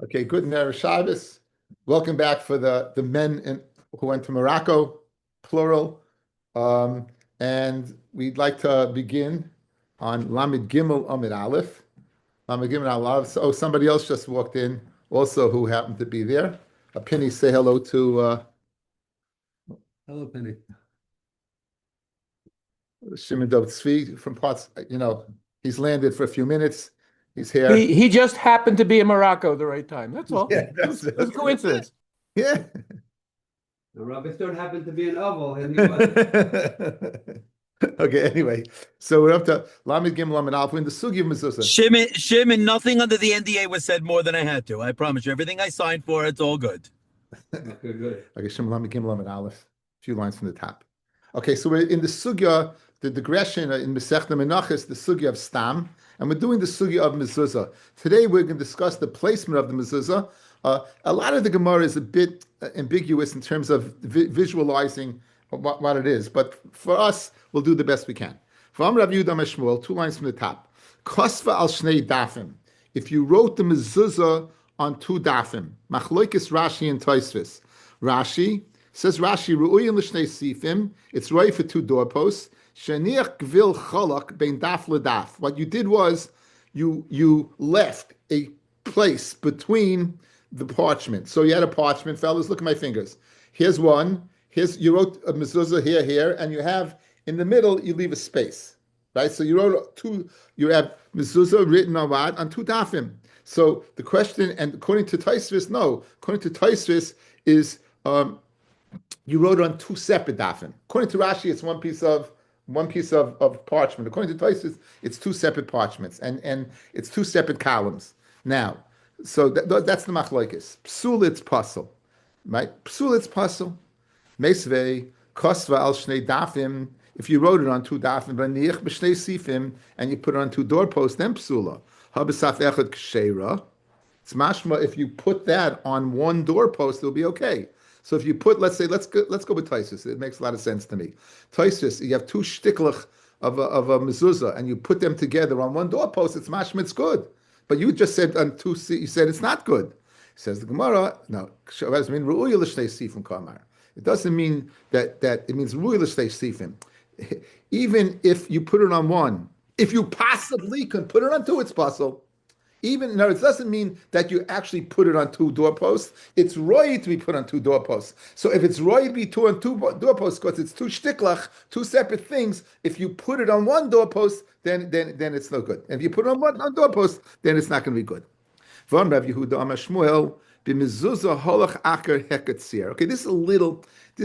Okay, good Erev Shabbos. Welcome back for the men who went to Morocco, plural. Um, and we'd like to begin on Lamed Gimel Amid Aleph. Lamed Gimel Aleph. So, somebody else just walked in also who happened to be there. A Penny, say hello to Hello, Penny. Shimon Dov Tzvi from parts, he's landed for a few minutes. He's here. He just happened to be in Morocco at the right time. That's all. Yeah, It's a coincidence. Yeah. The Rabbi don't happen to be an oval, and he was. Okay, anyway, so we're up to Lamed Gimel Lamed Aleph. We're in the Sugi of Mezuzah. Shimon, nothing under the NDA was said more than I had to. I promise you. Everything I signed for, it's all good. Okay, good. Okay, Shem Lamed Gimel Lamed Aleph. A few lines from the top. Okay, so we're in the Sugya, the digression in Masechta Menachos, the Sugya of Stam, and we're doing the Sugya of Mezuzah. Today we're going to discuss the placement of the Mezuzah. A lot of the Gemara is a bit ambiguous in terms of visualizing what it is, but for us, we'll do the best we can. From Rav Yehuda Shmuel, 2 lines from the top. Kosva al shnei dafim. If you wrote the mezuzah on 2 dafim, machloikis Rashi and Tosfos. Rashi says ru'uyin l'shnei sifim. It's right for 2 doorposts. Sheniach gvil chalak bein daf ledaf. What you did was you left a place between the parchment. So you had a parchment, fellas. Look at my fingers. Here's one. You wrote a mezuzah here, and you have in the middle, you leave a space, right? So you wrote 2, you have mezuzah written on what? On 2 dafim. So the question, and according to Tosfos, no. According to Tosfos is, you wrote it on 2 separate dafim. According to Rashi, it's one piece of parchment. According to Tosfos, it's 2 separate parchments, and it's 2 separate columns. Now, so that's the machlokes. Psul, it's puzzle, right? Psul, it's puzzle. Mesvei kosva al shnei dafim. If you wrote it on 2 dafim, v'niich b'shnei sifim, and you put it on 2 doorposts, then psula. Habesaf echad k'sheira. It's mashma. If you put that on 1 doorpost, it'll be okay. So if you put, let's go with Tosfos. It makes a lot of sense to me. Tosfos, you have 2 shtiklach of a mezuzah, and you put them together on 1 doorpost. It's mashma. It's good. But you just said on 2. You said it's not good. Says the Gemara. No, it doesn't mean ru'uya l'shnei sifim kamar. It doesn't mean that it means ru'uya l'shnei sifim. Even if you put it on 1, if you possibly can put it on 2, it's possible. Even no, it doesn't mean that you actually put it on 2 doorposts. It's roy to be put on 2 doorposts. So if it's roy to be 2 on 2 doorposts, because it's 2 shtiklach, 2 separate things. If you put it on 1 doorpost, then it's no good. And if you put it on 1 doorpost, then it's not going to be good. Von Rav Yehuda Amar Shmuel b'mezuzah holach aker heketzir. Okay, this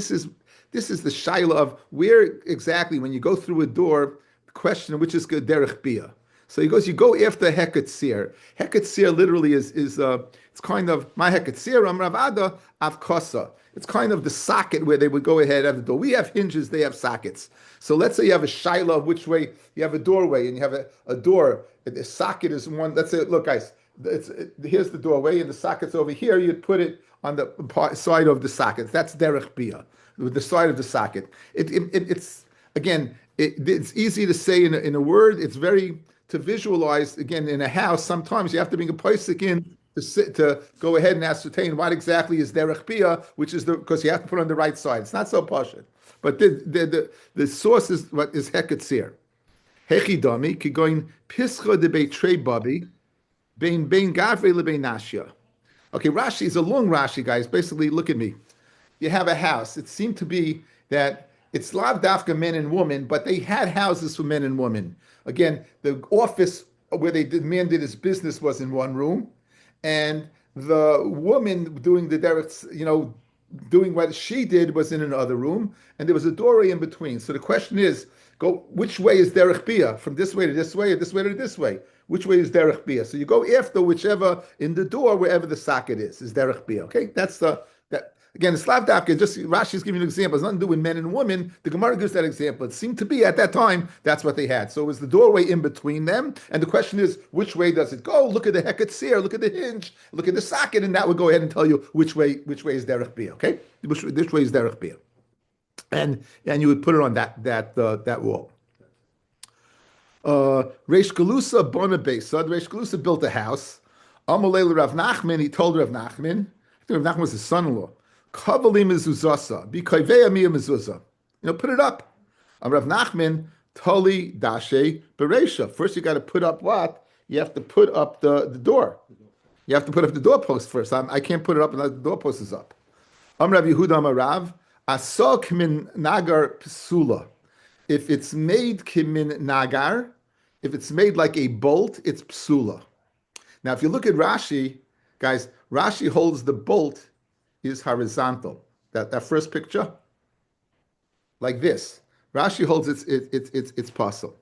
is the shaila of where exactly when you go through a door, the question which is good derech bia. So you go after heketzir. Heketzir literally is it's kind of my heketzir am ravada avkosa. It's kind of the socket where they would go ahead and have the door. We have hinges, they have sockets. So let's say you have a shaila of which way you have a doorway and you have a door. The socket is one. Let's say, look, guys, here's the doorway and the socket's over here. You'd put it on the side of the socket. That's derech bia, with the side of the socket. It's again, it's easy to say in a word. It's very to visualize. Again, in a house, sometimes you have to bring a posik in to go ahead and ascertain what exactly is derech bia, which is because you have to put it on the right side. It's not so pashut, but the source is what is heketzir. Hechidami ki going pischa de beitrei babi bein gavre lebein nashya. Okay, Rashi is a long Rashi, guys. Basically, look at me. You have a house. It seemed to be that it's lav dafka men and women, but they had houses for men and women. Again, the office where they demanded his business was in 1 room, and the woman doing the direct, doing what she did was in another room, and there was a doorway in between. So the question is, which way is derech bia? From this way to this way, or this way to this way? Which way is derech bia? So you go after whichever in the door, wherever the socket is derech bia. Okay, that's that. Again, the Slav Dafka, just Rashi is giving you an example. It's nothing to do with men and women. The Gemara gives that example. It seemed to be at that time, that's what they had. So it was the doorway in between them. And the question is, which way does it go? Look at the heketzir, look at the hinge, look at the socket, and that would go ahead and tell you which way is derech bia. Okay, which way is derech bia, and you would put it on that wall. Reish Galusa bona besa. Reish Galusa built a house. Amalei Rav Nachman, he told Rav Nachman, I think Rav Nachman was his son-in-law, Kavali mezuzasa, b'kayvei miya mezuzah. Put it up. Rav Nachman, Tali dashe beresha. First, you got to put up what? You have to put up the door. You have to put up the doorpost first. I can't put it up unless the doorpost is up. Rav Yehuda Amarav, asok min nagar psula. If it's made kimin nagar, if it's made like a bolt, it's psula. Now, if you look at Rashi, guys, Rashi holds the bolt is horizontal. That first picture, like this. Rashi holds it's puzzle.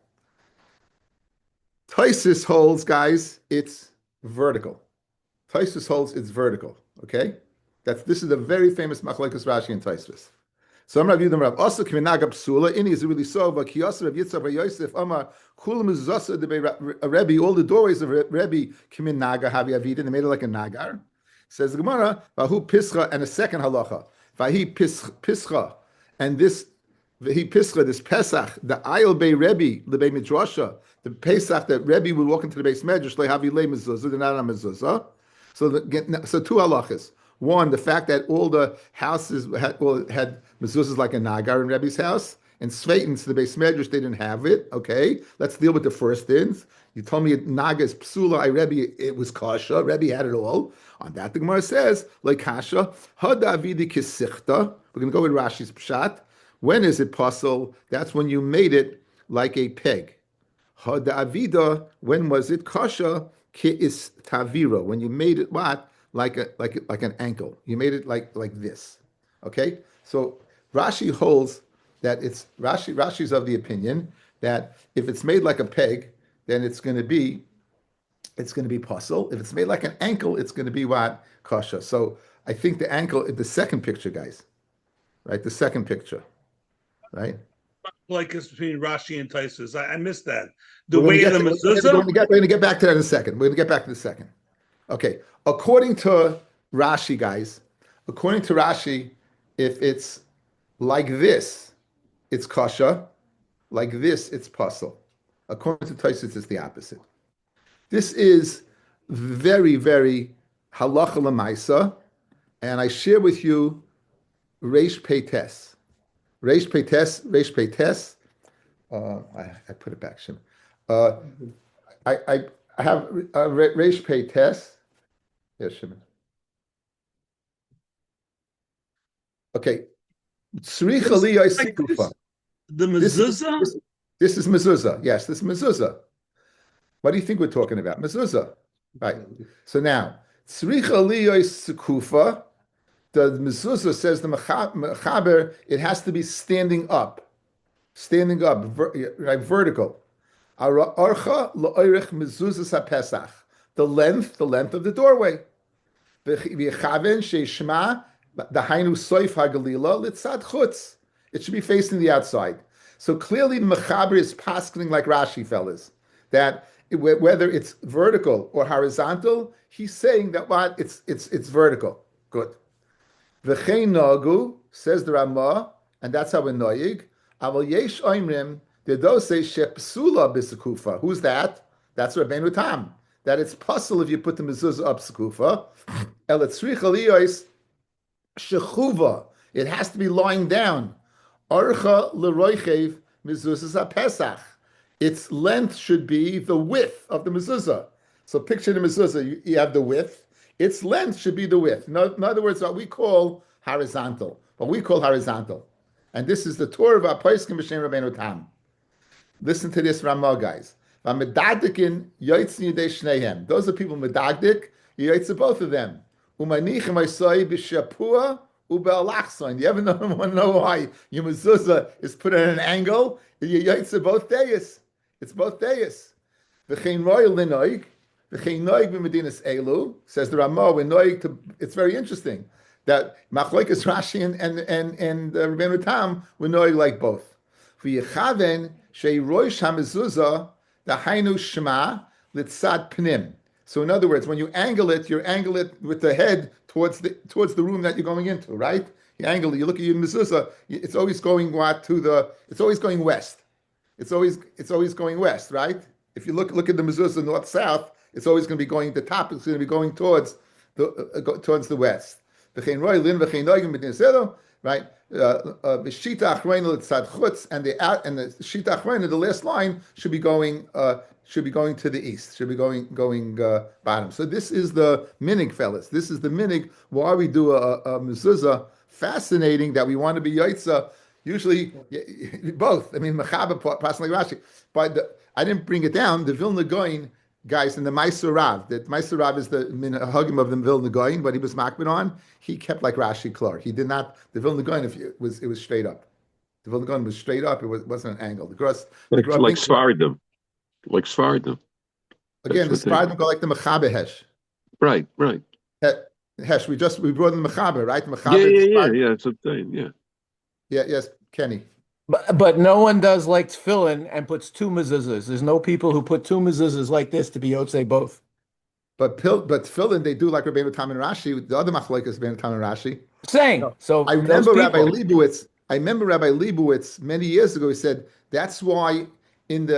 Taisus holds, guys, it's vertical. Taisus holds it's vertical. Okay, this is a very famous machlokes Rashi and Taisus. So I'm Rabbi Rav also k'minagab psula. Ini is really so. But Kiyasa Rav Yitzchak Rav Yosef Amar kulam zasa de Rebbe. All the doorways of Rebbe k'minaga havi avida. They made it like a nagar. Says the Gemara vahu pischa, and a second halacha vahi pischa, and this vahi pischa, this Pesach, the ayil bei Rebbe lebei midrasha, the Pesach that Rebbe would walk into the base medrash lehavi le mezuzah, they're not on mezuzah. So two halachas. One, the fact that all the houses had mezuzahs like a nagar in Rebbe's house, and Sveitens, the base medrash, they didn't have it. Okay, let's deal with the first things. You told me naga is psula, Rebbe, it was kasha. Rebbe had it all. On that, the Gemara says, like kasha, hada avidi kisichta. We're going to go with Rashi's pshat. When is it possible? That's when you made it like a peg. Hada avida, when was it kasha? Ki is tavira, when you made it what? Like an ankle. You made it like this. Okay? So Rashi holds that it's Rashi's of the opinion that if it's made like a peg, then it's going to be puzzle. If it's made like an ankle, it's going to be what? Kasha. So I think the ankle, the second picture, guys. Right? The second picture. Right? Like it's between Rashi and Taisus. I missed that. The way of the mezuzah? We're going to get back to that in a second. We're going to get back to the second. Okay. According to Rashi, guys, if it's like this, it's kasha. Like this, it's puzzle. According to Taisus, it's the opposite. This is very, very halacha l'maisa, and I share with you Reish Peites. Reish Peites. I put it back, Shim. I have Reish Peites. Yes, Shimon. Okay. The mezuzah? This is mezuzah. Yes, this is mezuzah. What do you think we're talking about? Mezuzah. Right. So now, tzricha liyos sekufa, the mezuzah says the mechaber, it has to be standing up, right, vertical. Archa la'orech mezuzah sapesach. The length of the doorway. It should be facing the outside. So clearly the mechaber is paskening like Rashi, fellas, that whether it's vertical or horizontal, he's saying that what it's vertical. Good. V'chein nagu, says the Ramah, and that's how we're noyig. Aval yesh oimrim, they don't say shepsula b'sekufa. Who's that? That's Rabbeinu Tam. That it's possible if you put the mezuzah up sekufa. Shechuva. It has to be lying down. Archa l'roichev mezuzah pesach. Its length should be the width of the mezuzah. So picture the mezuzah. You have the width. Its length should be the width. In other words, what we call horizontal. And this is the Torah of our Paiskim b'shem Rabbeinu Tam. Listen to this Ramah, guys. Those are people medagdik, you yaitz both of them. You ever know why your mezuzah is put at an angle? You yaitz both days. It's both days. Says the Ramah, it's very interesting that machlokes Rashi and Rabbeinu Tam were noig like both. The hainu shema litzad pnim. So in other words, when you angle it with the head towards the room that you're going into, right? You angle it. You look at your mezuzah. It's always going it's always going west. It's always going west, right? If you look at the mezuzah north south, It's always going to be going the top. It's going to be going towards the west. Right? Shita achreinu l'tzad chutz, and the shita achreinu, the last line should be going to the east. Should be going bottom. So this is the minig, fellas. This is the minig. Why we do a mezuzah? Fascinating that we want to be yaitza. Usually both. I mean, mechaber passing like Rashi, but I didn't bring it down. The Vilna Goyin guys in the Meiser Rav, that Meiser Rav is the hugim of the Vilna Goyin, but he was makbid on. He kept like Rashi Klar. He did not. The Vilna Goyin, it was straight up. The Vilna Goyin was straight up. It wasn't an angle. The gross like Sfardim, like Sfardim. Again, the Sfardim go like the Mechaber Hesh. Right. Hesh. We brought in the Mechaber, right? Mechaber. Yeah. It's a thing. Yeah. Yes, Kenny. But no one does like tefillin and puts two mezuzahs. There's no people who put two mezuzahs like this to be yotzei both. But tefillin, they do like Rabbeinu Tam and Rashi. The other machlokes is Rabbeinu Tam and Rashi. Saying so. I remember Rabbi Leibowitz many years ago. He said that's why in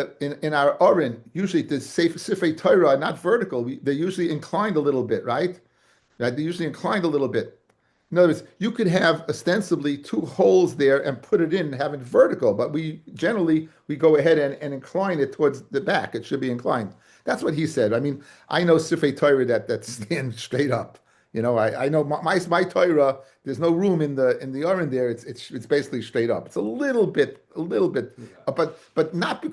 our Oren, usually the Sifrei Torah are not vertical. They're usually inclined a little bit, right? They're usually inclined a little bit. In other words, you could have ostensibly two holes there and put it in and have it vertical, but we generally go ahead and incline it towards the back. It should be inclined. That's what he said. I mean, I know Sifrei Torah that stand straight up. You know, I know my Torah. There's no room in the Oren there. It's basically straight up. It's a little bit, but not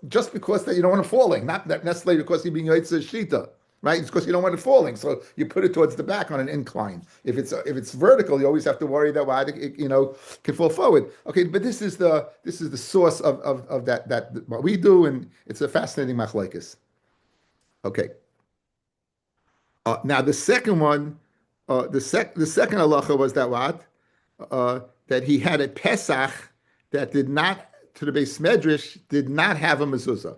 just because that you don't want it falling. Not necessarily because you're being Yotzei Shita. Right, it's because you don't want it falling, so you put it towards the back on an incline. If it's vertical, you always have to worry that it can fall forward. Okay, but this is the source of that what we do, and it's a fascinating machlokes. Okay. Now the second one, the second halacha was that what that he had a Pesach that did not to the Beis Medrash did not have a mezuzah.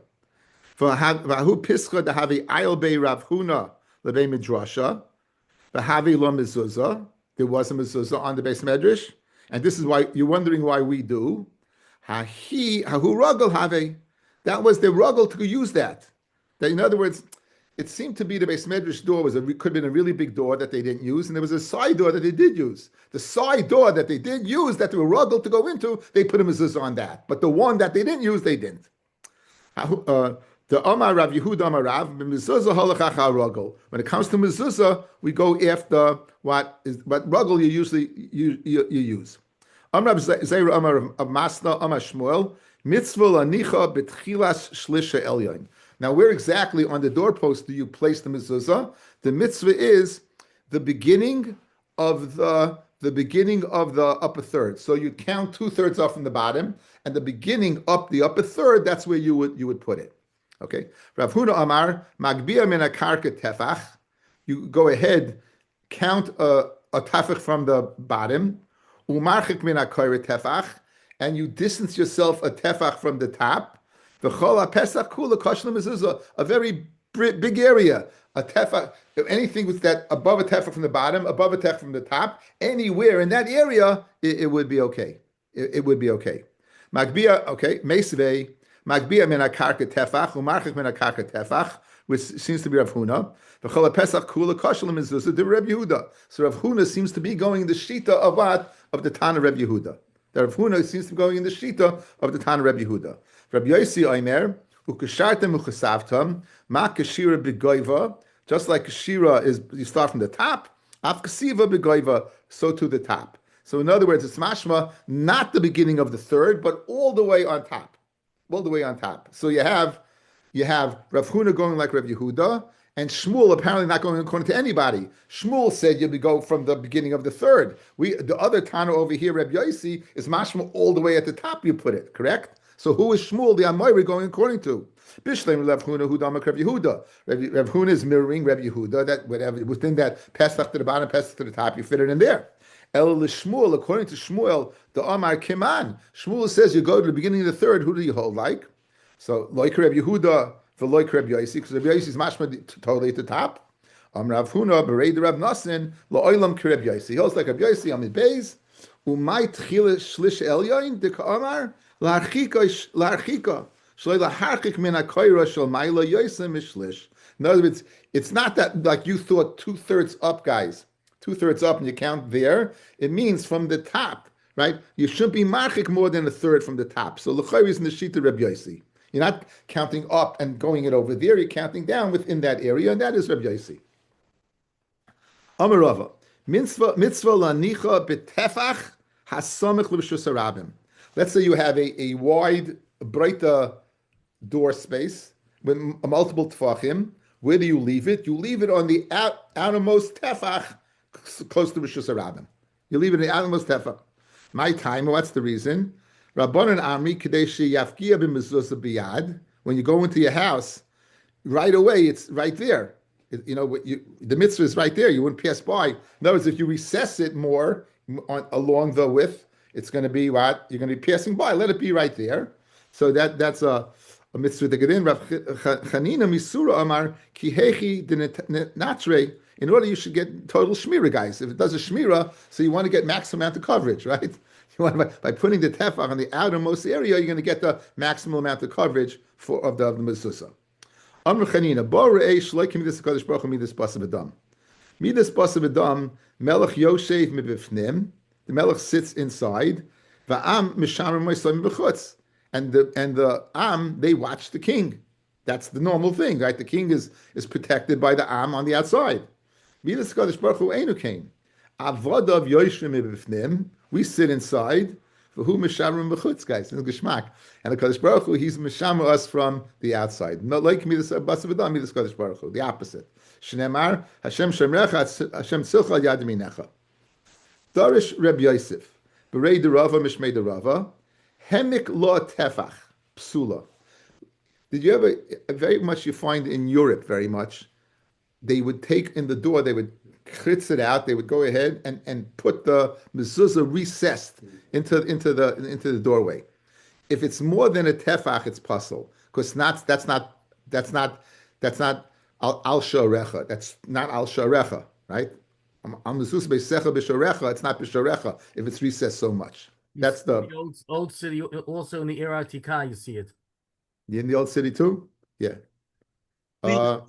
Vahu pischa dahavi ayil bei Rav Huna lebei midrasha. Vahavi lo mezuzah. There was a mezuzah on the Beis Medrash, and this is why you're wondering why we do. Hahu ragel have. That was the ragel to use that. In other words, it seemed to be the Beis Medrash door could have been a really big door that they didn't use, and there was a side door that they did use. The side door that they did use, that they were ragel to go into, they put a mezuzah on that. But the one that they didn't use, they didn't. The Omar Rav Yehuda Omar Rav mezuzah halachach ragel. When it comes to mezuzah, we go after what ragel you usually you use. Omar Zayra Omar of Masna Omar Shmuel mitzvah anicha betchilas shlisha elyon. Now, where exactly on the doorpost do you place the mezuzah? The mitzvah is the beginning of the upper third. So you count 2/3 off from the bottom, and the beginning up the upper third. That's where you would put it. Okay. Rav Huna Amar Magbia min karka tefach. You go ahead, count a tefach from the bottom. Umarchik min koire tefach, and you distance yourself a tefach from the top. V'chol pesach kula kashlam mezuzah, a very big area. A tefach, anything with that above a tefach from the bottom, above a tefach from the top, anywhere in that area, it would be okay. It would be okay. Magbia, okay, meisvei. Magbia min karka tefach, umarchik min karka tefach, which seems to be Rav Huna. V'chol pesach kula kashlam mezuzah de Reb Yehuda. So Rav Huna seems to be going in the shita of what? Of the Tana Reb Yehuda. The Rav Huna seems to be going in the shita of the Tana Reb Yehuda. Rabbi Yossi Omer, ukashartem uchasavtam, ma kashira begoiva, just like kashira is, you start from the top, af kasiva begoiva, so to the top. So in other words, it's mashma, not the beginning of the third, but all the way on top. All the way on top. So you have Rav Huna going like Rav Yehuda, and Shmuel apparently not going according to anybody. Shmuel said you go from the beginning of the third. The other Tana over here, Rabbi Yossi, is mashma all the way at the top you put it, correct? So who is Shmuel the Amoyri going according to? Bishleim Rav Huna Hudamak Rav Yehuda. Rav Huna is mirroring Rav Yehuda. That whatever within that Pesach to the bottom, Pesach to the top, you fit it in there. El Shmuel, according to Shmuel, the Amar Kiman. Shmuel says you go to the beginning of the third. Who do you hold like? So Loik Rav Yehuda for Loik Rav Yossi, because Rav Yossi is mashma totally at the top. Rav Huna Berei Rav Nasin Lo'olam Rav Yossi. He holds like Rav Yossi on his base. Umay Tchila Shlish Elyon the Amar. Now In other words, it's not that like you thought 2/3 up, guys. 2/3 up, and you count there. It means from the top, right? You shouldn't be marchik more than a third from the top. So l'chayr is in the shita Rabbi Yossi. You're not counting up and going it over there. You're counting down within that area, and that is Rabbi Yossi. Amarava, mitzvah lanicha betefach hasamich l'rishus harabim. Let's say you have a wide, brighter door space with multiple tefachim. Where do you leave it? You leave it on the outermost tefach, close to Rishus Harabim. You leave it in the outermost tefach. My time, what's the reason? Rabbanan Amri Kadeshi Yafkia b'mezuzah biyad. When you go into your house, right away it's right there. The mitzvah is right there. You wouldn't pass by. In other words, if you recess it more along the width, it's going to be what? You're going to be passing by. Let it be right there. So that's a mitzvah. Rav Chanina Misura Amar Kihechi Natre. In order, you should get total shmira, guys. If it does a shmira, so you want to get maximum amount of coverage, right? You want by putting the tefach on the outermost area, you're going to get the maximum amount of coverage of the mezuzah. Amr Chanina Bo Reish Loikim Midas Hakadosh Baruch Hu Midas Basav Adam. Midas Basav Adam Melech Yoshev Mibifnim. The Melech sits inside. Va'am Mishamrim Moisam B'chutz. And the Am, they watch the king. That's the normal thing, right? The king is protected by the Am on the outside. Midas Hakadosh Baruch Hu Einu Kain. Avodav Yoshrim Mibifnim. We sit inside. Who Mishamrim B'chutz, guys? In Geshmak. And the Hakadosh Baruch Hu, he's Mishamr us from the outside. Not like Midas Basav Adam, Midas Hakadosh Baruch Hu. The opposite. Shneimar Hashem Shemrecha Hashem Tzilcha Yad Minecha. Darish Reb Yosef. Berei Derava Mishmei Derava. Hemik lo tefach psula. Did you ever, very much you find in Europe very much, they would take in the door, they would chritz it out, they would go ahead and put the mezuzah recessed into the doorway. If it's more than a tefach, it's puzzle. Because that's not al sharecha. That's not al sharecha, right? Al mezuzah b'secha b'sharecha, it's not b'sharecha if it's recessed so much. That's the old city. Also in the Era Tika, you see it. In the old city too. Yeah. I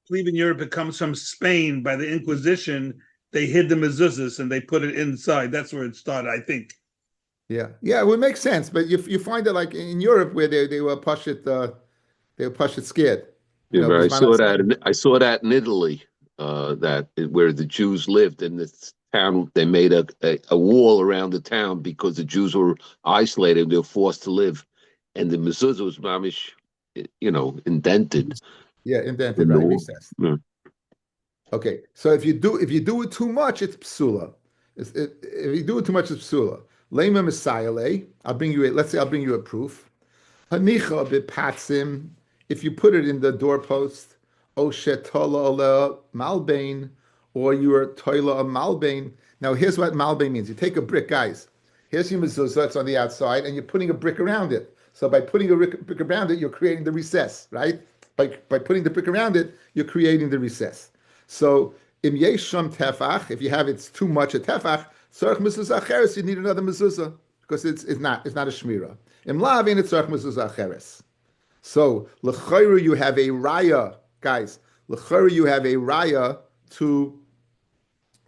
believe in Europe it comes from Spain by the Inquisition. They hid the mezuzahs and they put it inside. That's where it started, I think. Yeah, it would make sense. But you find it like in Europe where they were push it scared. Yeah, but I saw that in Italy. That where the Jews lived in this town, they made a wall around the town because the Jews were isolated; they were forced to live, and the mezuzah was mamish, indented. Yeah, indented, right? Recessed. Yeah. Okay, so if you do it too much, it's psula. If you do it too much, it's psula. Lema Messiah, let's say I'll bring you a proof. Hanicha b'patsim. If you put it in the doorpost, o shetola ala malbain, or your toila a malbain. Now, here's what malbain means. You take a brick, guys. Here's your mezuzah, it's on the outside, and you're putting a brick around it. So by putting a brick around it, you're creating the recess, right? By putting the brick around it, you're creating the recess. So, im yesham tefach, if you have it's too much a tefach, tzarech mezuzah acheres, you need another mezuzah, because it's not a shmira. Im lavin, it's tzarech mezuzah acheres. So, l'chayru, you have a raya, guys. L'chayru, you have a raya to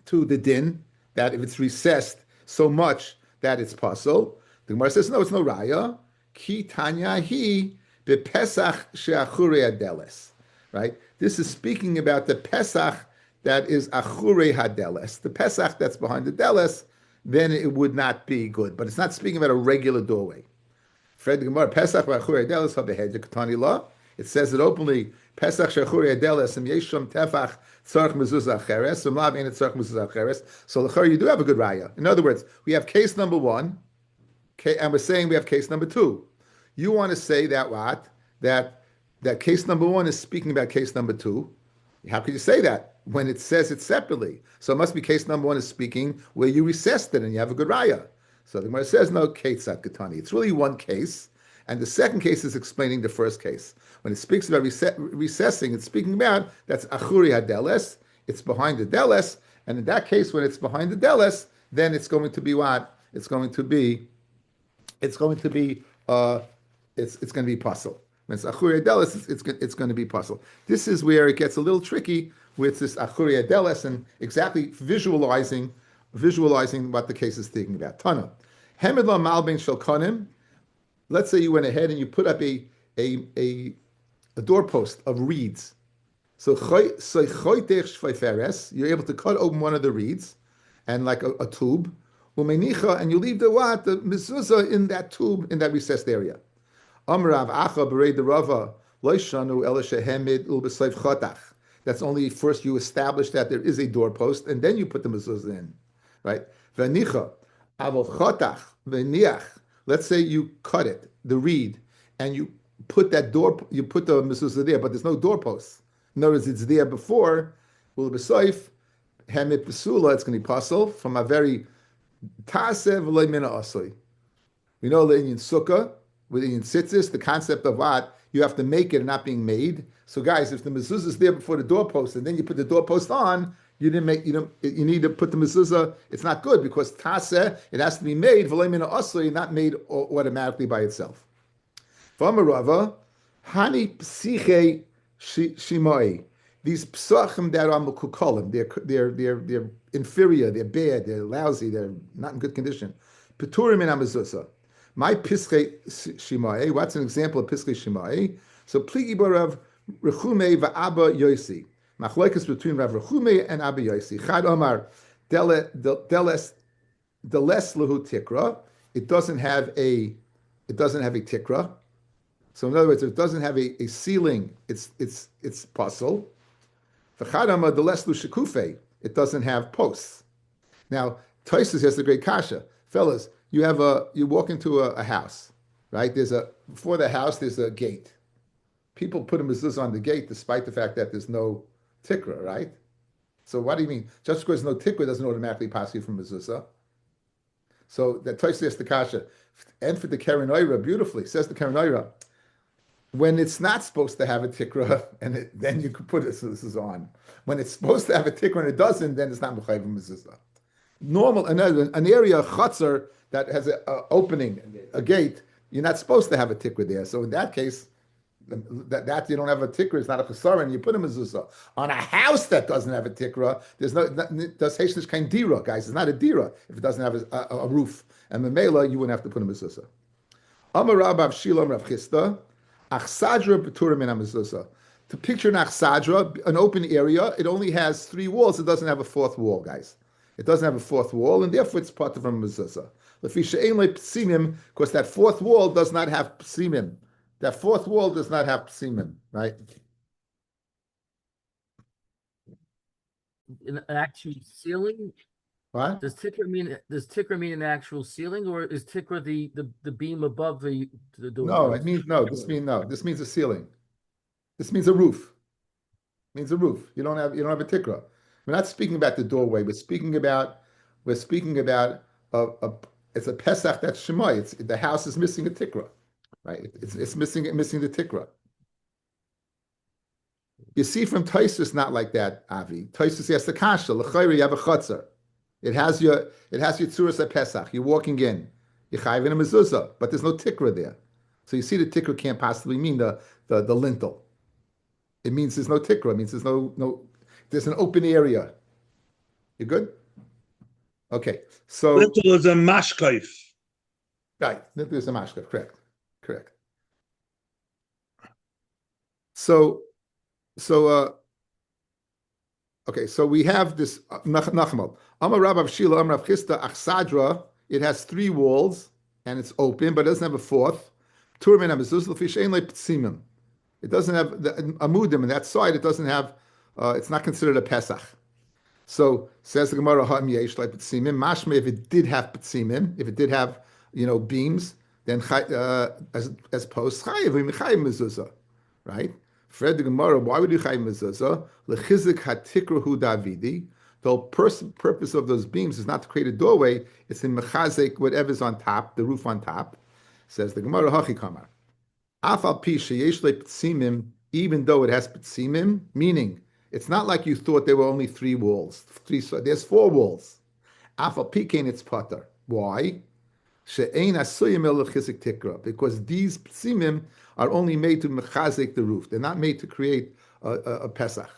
the din, that if it's recessed so much that it's puzzle. The Gemara says, no, it's no raya. Ki tanya hi bepesach she'achure hadeles. Right? This is speaking about the pesach that is achure hadeles. The pesach that's behind the deles, then it would not be good. But it's not speaking about a regular doorway. Fred the Gemara, pesach achure hadeles habehed ketani law. It says it openly. Pesach shechure hadeles and yesham tefach tzarech mezuzah acheres. Umlav ain't tzarech mezuzah acheres. So l'chayr, you do have a good raya. In other words, we have case number one, and we're saying we have case number two. You want to say that what? That case number one is speaking about case number two. How could you say that when it says it separately? So it must be case number one is speaking where you recessed it and you have a good raya. So the Gemara says no ketzat ketani. It's really one case, and the second case is explaining the first case. When it speaks about recessing, it's speaking about that's achuri hadeles. It's behind the deles, and in that case, when it's behind the deles, then it's going to be what? It's going to be puzzle. When it's achuri adelis, it's going to be puzzle. This is where it gets a little tricky with this achuri adelis and exactly visualizing what the case is thinking about. Tana, hemid la malbein shel konim. Let's say you went ahead and you put up a doorpost of reeds. So you're able to cut open one of the reeds, and like a tube, and you leave the mezuzah in that tube in that recessed area. That's only first you establish that there is a doorpost, and then you put the mezuzah in, right? Let's say you cut it, the reed, and you put the mezuzah there, but there's no doorpost. In other words, it's there before. It's going to be puzzle from a very tasev le'mina asli. We know in sukkah, with in tzitzis, the concept of what you have to make it and not being made. So, guys, if the mezuzah is there before the doorpost, and then you put the doorpost on, you need to put the mezuzah. It's not good because taseh, it has to be made v'le'mina asli, not made automatically by itself. V'amarava hani psiche shimai. These psachim that are mukukolim, they're inferior, they're bad, they're lousy, they're not in good condition. Peturim in amezuzah. My pische shimai. What's an example of pische shimai? So pligi barav rechume va'aba yosi. Machlokes between Rav Rechume and Abba Yosi. Chad Omar deles lehu tikra. It doesn't have a tikra. So in other words, if it doesn't have a ceiling, it's puzzle. V'chad Omar deles lu shekufe. It doesn't have posts. Now Tosfos has the great kasha, fellas. You walk into a house, right? Before the house there's a gate. People put a mezuzah on the gate despite the fact that there's no tikra, right? So what do you mean? Just because there's no tikra doesn't automatically pass you from mezuzah. So that Tosfos has the kasha, and for the Keren Oira beautifully says the Keren Oira, when it's not supposed to have a tikra, and then you could put it. So this is on. When it's supposed to have a tikra and it doesn't, then it's not mechayiv mezuzah. Normal, an area, a chutzner that has an opening, a gate, you're not supposed to have a tikra there. So in that case, that you don't have a tikra, it's not a chesara, and you put a mezuzah. On a house that doesn't have a tikra, there's kein dira, guys. It's not a dira if it doesn't have a roof. And memela, you wouldn't have to put a mezuzah. Amar Rav Shilom Rav Chisda, achsadra b'turim in a mezuzah. To picture an achsadra, an open area, it only has 3 walls. It doesn't have a 4th wall, guys. It doesn't have a 4th wall, and therefore it's part of a mezuzah. Because that 4th wall does not have psimim. That 4th wall does not have psimim, right? An actual ceiling? What? Does tikra mean an actual ceiling, or is tikra the beam above the door? No, it means no. This means a ceiling. This means a roof. It means a roof. You don't have a tikra. We're not speaking about the doorway. We're speaking about it's a pesach that's shemai. The house is missing a tikra. Right, it's missing the tikra. You see from Tosfos not like that, Avi. Tosfos has the kasha. L'chayri, you have a chutzner. It has your tzuras at Pesach. You're walking in. You're chayiv in a mezuzah, but there's no tikra there. So you see the tikra can't possibly mean the lintel. It means there's no tikra. It means there's an open area. You good? Okay. So Lintel is a mashkaif. Right. Lintel is a mashkaif. Correct. So we have this Nachmal. Amar Rav Shila, Amar Rav Chisda, Achsadra. It has 3 walls and it's open, but it doesn't have a 4th. Turmin Amezuz L'fish Ein Le Ptsimim. It doesn't have the amudim on that side. It doesn't have. It's not considered a Pesach. So says the Gemara, Ha'am Yesh Le Ptsimim. Mashme, if it did have Ptsimim, if it did have beams, then as post chayiv mezuzah, right? Fred the Gemara, why would you chayiv mezuzah? Lechizik hatikrahu davidi. The whole purpose of those beams is not to create a doorway; it's in mechazek whatever's on top, the roof on top. Says the Gemara, hachi kamar. Afal pi sheyesh le ptsimim, even though it has ptsimim, meaning it's not like you thought there were only 3 walls. There's 4 walls. Afal pi kein it's pater. Why? Because these psimim are only made to mechazik the roof. They're not made to create a Pesach.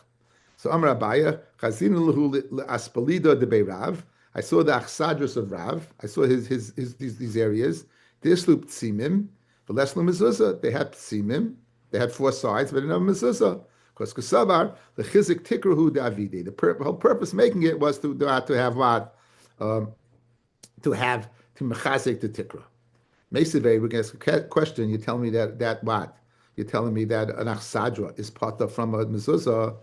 So Amar Abaya, Chazinu lahu le'aspalida de Beirav. I saw the achsadrus of Rav. I saw these areas. Dislu ptsimim, v'leslu mezuzah. They had ptsimim. They had 4 sides, but they didn't have mezuzah. Because Kusavar, the chizik tikrahu davide. The whole purpose making it was to have what? To mechazik the tikra. Mesivei, we're going to ask a question. You tell me that what? You're telling me that an achsadra is pata from a mezuzah.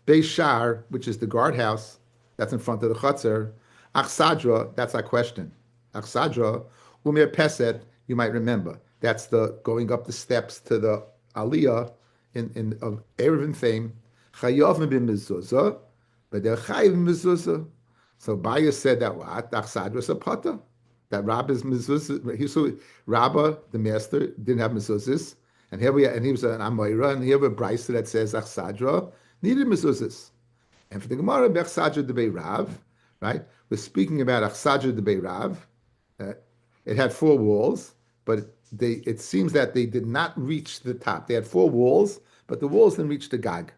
Beishar, which is the guardhouse, that's in front of the chutzner. Achsadra, that's our question. Achsadra, umir peset, you might remember. That's the going up the steps to the aliyah of Erevin fame. Chayavim bin mezuzah, but they're chayim mezuzah. So Baya said that what? Achsadra is a pata. That Rabbi's mezuzah. He saw Rabbi, the master, didn't have mezuzahs, and he was an Amoira, and here we have a Brisa that says Achsadra needed mezuzahs. And for the Gemara, Achsadra de Beirav, right? We're speaking about Achsadra de Beirav. It had 4 walls, but it seems that they did not reach the top. They had 4 walls, but the walls didn't reach the Gag.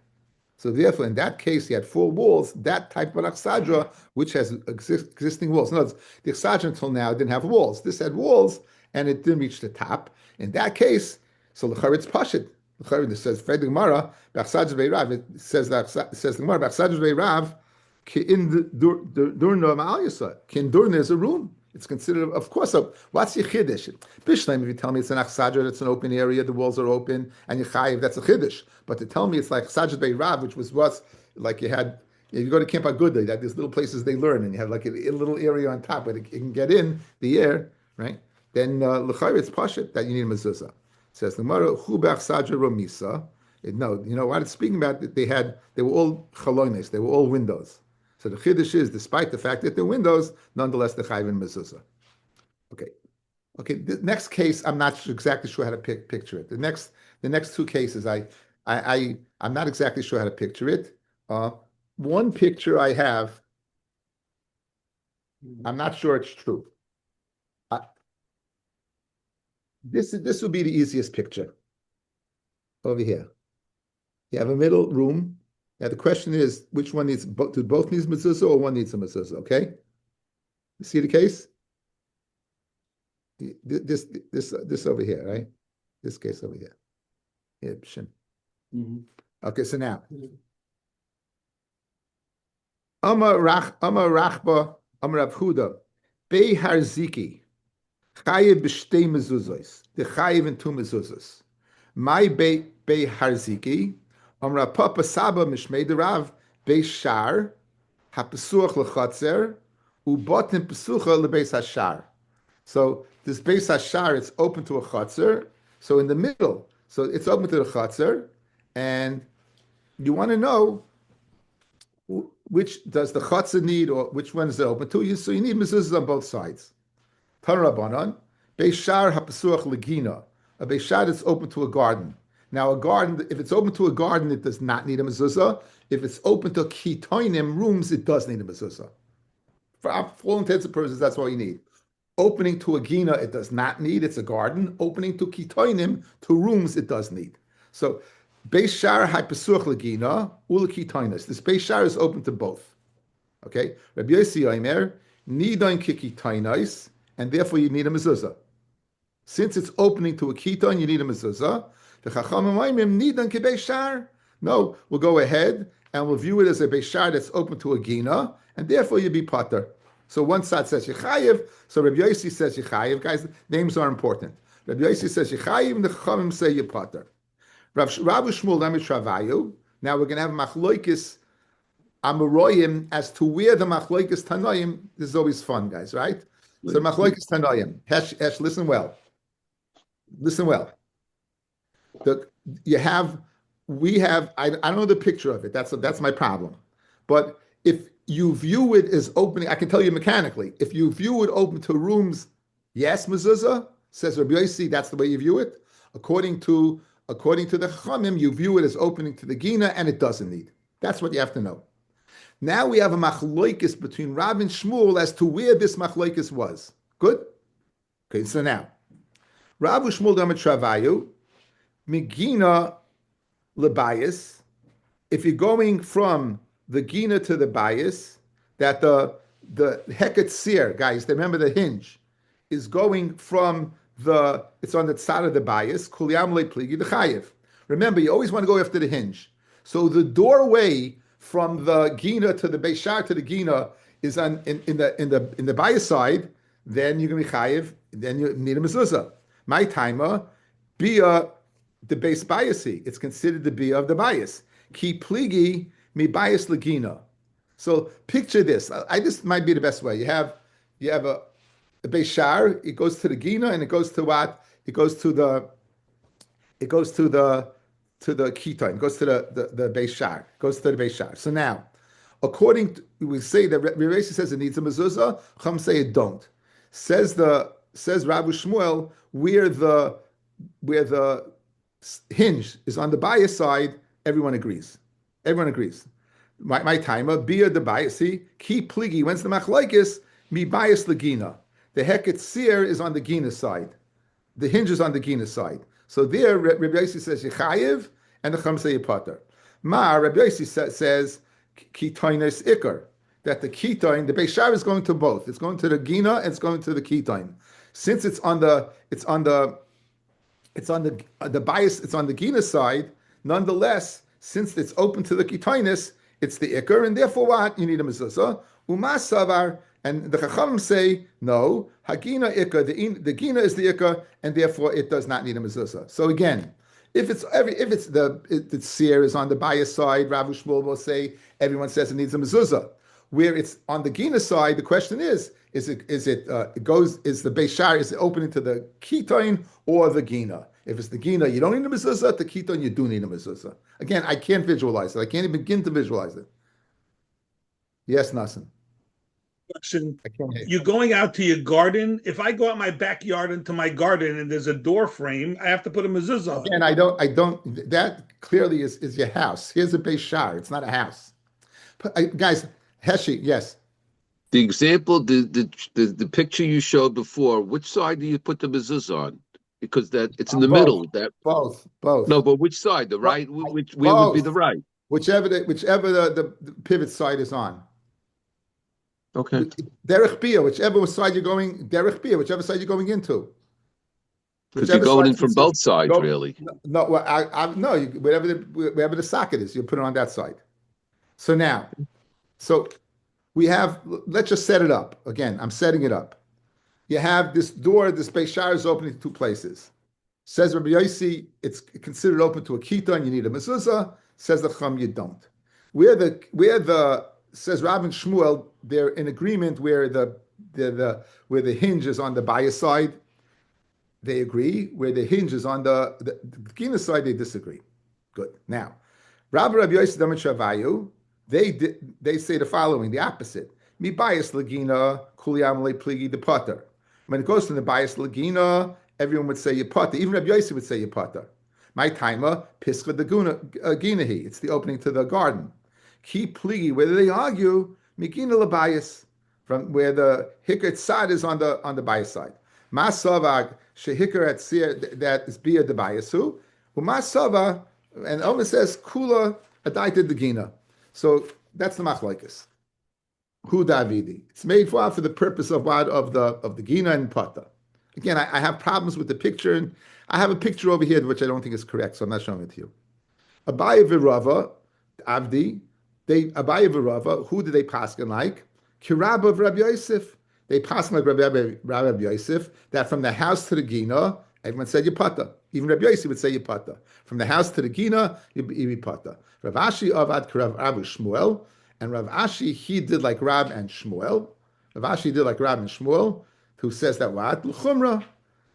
So therefore, in that case, he had 4 walls, that type of Achsadra, which has existing walls. In other words, the Achsadra until now didn't have walls. This had walls, and it didn't reach the top. In that case, so l'char it's Pashit. It says, Fred the Gemara, B'achsadra Beirav, it says the Gemara, B'achsadra Beirav, Ki'in Durna Ma'al Ki'in is a room. It's considered, of course, what's your chiddush? Bishleim, if you tell me it's an achsadra, it's an open area, the walls are open, and you chayiv, that's a chiddush. But to tell me it's like achsadra beirav, which was like you go to Camp Aguda, that there's little places they learn, and you have like a little area on top where it can get in the air, right? Then l'chayr it's pashut that you need a mezuzah. It says the Gemara hu b'achsadra romisa. No, you know what it's speaking about? They were all chalones, they were all windows. So the chiddush is, despite the fact that they're windows, nonetheless the chayv and mezuzah. Okay. The next case, I'm not exactly sure how to picture it. The next 2 cases, I'm not exactly sure how to picture it. One picture I have, I'm not sure it's true. This would be the easiest picture. Over here, you have a middle room. Now the question is, which one needs? Do both need mezuzah or one needs a mezuzah? Okay, you see the case. This over here, right? This case over here. Okay, so now, Amar Rachba, Amar Rav Huda, Bei Harziki, Chayiv b'shtei mezuzos. The Chayiv in 2 mezuzos. My Bei Harziki. Amra Papa Saba Mishmei Rav Beis Shar HaPesuach LeChatzer Ubotim Pesucha LeBeis Hashar. So this Beis Hashar, it's open to a Chatzer. So in the middle, so it's open to the Chatzer, and you want to know which does the Chatzer need, or which one is it open to. So you need mezuzahs on both sides. Tan Rabbanan Beis Shar HaPesuach LeGina. A Beis Shar is open to a garden. Now, a garden, if it's open to a garden, it does not need a mezuzah. If it's open to kitoinim, rooms, it does need a mezuzah. For all intents and purposes, that's all you need. Opening to a gina, it does not need. It's a garden. Opening to kitoinim, to rooms, it does need. So, Beis Shar HaPesuach LeGina, Ula kitoinis. This Beis Shar is open to both. Okay? Rabbi Yossi Omer, Nidain kikitoinis, and therefore you need a mezuzah. Since it's opening to a kiton, you need a mezuzah. The Chachamim Oimim Nidan Kibei Shar. No, we'll go ahead and we'll view it as a Beis Shar that's open to a Gina, and therefore you'll be Pater. So one side says Yechayev, so Rabbi Yossi says Yechayev. Guys, names are important. Rabbi Yossi says Yechayev, and the Chachamim say you Pater. Rav Shmuel Nami Travayu. Now we're going to have Machloikis Amoroyim as to where the Machloikis Tanoim. This is always fun, guys, right? So Machloikis Tanoim. Hesh, listen well. Listen well. We have. I don't know the picture of it. That's my problem. But if you view it as opening, I can tell you mechanically. If you view it open to rooms, yes, mezuzah, says Rabbi Yossi, that's the way you view it. According to the Chachamim, you view it as opening to the Gina, and it doesn't need. That's what you have to know. Now we have a machloikis between Rav and Shmuel as to where this machloikis was. Good? Okay, so now, Rav Shmuel Damet Travayu, Migina lebayis. If you're going from the gina to the bias, that the heket seer, guys, remember the hinge, is going from it's on the side of the bias, kuliam le pligi the chayiv. Remember, you always want to go after the hinge. So the doorway from the gina to the beishar to the gina is in the bias side. Then you're going to be chayiv. Then you need a mezuzah. My timer, bia the base biasy. It's considered the bia of the bias. Ki pligi mi bias legina. So picture this. This might be the best way. You have a beishar. It goes to the gina and it goes to what? It goes to the keton. It goes to the beishar. It goes to the beishar. So now, according to, we say that Rabbi says it needs a mezuzah. Chum say it don't. Says Rabbi Shmuel where the hinge is on the bias side. Everyone agrees. Everyone agrees. My timer, bia the bias. See, ki pligi. When's the machlaikis? Mi bias legina. The heket seer is on the gina side. The hinge is on the gina side. So there, Rabbi Yossi says yechayiv, and the Chum say yepater. Rabbi Yossi says ketoinus ikar, that the keton, the beishar is going to both. It's going to the gina and it's going to the keton. Since it's on the bias, it's on the gina side. Nonetheless, since it's open to the ketoinus, it's the ikar, and therefore what? You need a mezuzah. Umasavar, and the Chachamim say no. Hagina ikar, the gina is the ikar, and therefore it does not need a mezuzah. So again, if the seer is on the bias side, Rav Shmuel will say everyone says it needs a mezuzah. Where it's on the gina side, the question is the beishar, is it opening to the keton or the gina? If it's the gina, you don't need a mezuzah. The keton, you do need a mezuzah. Again, I can't visualize it. I can't even begin to visualize it. Yes, Nasim. Question. You're going out to your garden. If I go out my backyard into my garden and there's a door frame, I have to put a mezuzah on. Again, I don't. That clearly is your house. Here's a beishar. It's not a house. Guys, Heshi, yes. The example, the picture you showed before, which side do you put the mezuzah on? Because it's in the middle. Both. No, but which side? The right? Where would be the right? Whichever the pivot side is on. Okay. Derech bia, whichever side you're going. Derech bia, whichever side you're going into. Because you're going in from both sides, really. No, wherever the socket is, you put it on that side. So now, we have. Let's just set it up again. I'm setting it up. You have this door, this beishar is opening to two places. Says Rabbi Yossi, it's considered open to a keton, you need a mezuzah. Says the Chum, you don't. Says Rav and Shmuel, they're in agreement where the hinge is on the bias side, they agree. Where the hinge is on the gina side, they disagree. Good. Now, Rabbi Yossi Daman Shavayu, they say the following, the opposite. Mi bias lagina kuliyam le pligi de potter. When it goes to the bias lagina, everyone would say yapata. Even Rabbi Yossi would say yapata. My timer, pischa de ginahi. It's the opening to the garden. Ki pligi, whether they argue, mikina la bias, from where the hikar tzad is on the bias side. Masavag shehikar at seer, that is bia de biasu. Umasava, and Omer says kula adaited the gina. So that's the machlokes. Hu Davidi. It's made for the purpose of what of the gina and pata. Again, I have problems with the picture, and I have a picture over here which I don't think is correct, so I'm not showing it to you. Abaye v'Rava, Avdi. Abaye v'Rava. Who do they paskin like? Kirab of Rabbi Yosef. They paskin like Rabbi Yosef that from the house to the gina, everyone said yipata. Even Rabbi Yosef would say yipata. From the house to the gina, yipata. Rav Ashi avad k'Rav Shmuel. And Rav Ashi, he did like Rab and Shmuel. Rav Ashi did like Rab and Shmuel, who says that what? L'chumra.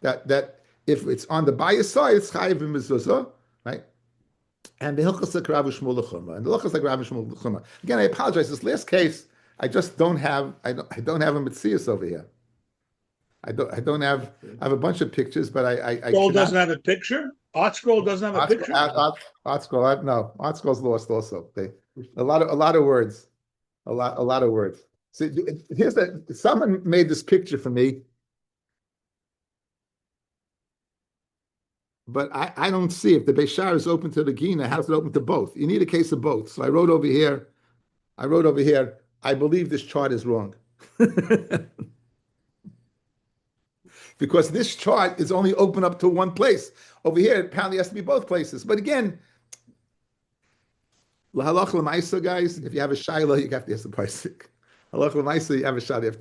That if it's on the bias side, it's chayiv mezuzah, right? And the hilchos like Rav Shmuel l'chumra. And the hilchos like Rav Shmuel l'chumra. Again, I apologize. This last case, I just don't have. I don't have a mitzias over here. I have a bunch of pictures, but I Scroll doesn't have a picture. Art Scroll doesn't have a picture. Art Scroll, no. Art Scroll's lost also. A lot of words. A lot of words. So someone made this picture for me. But I don't see if the Beishar is open to the Gina, how's it open to both? You need a case of both. So I wrote over here, I believe this chart is wrong. Because this chart is only open up to one place. Over here, it apparently has to be both places. But again, Lahalach l'maisa, guys, if you have a shaila, you have to ask the paisik. Halach l'maisa, you have a shaila, you have to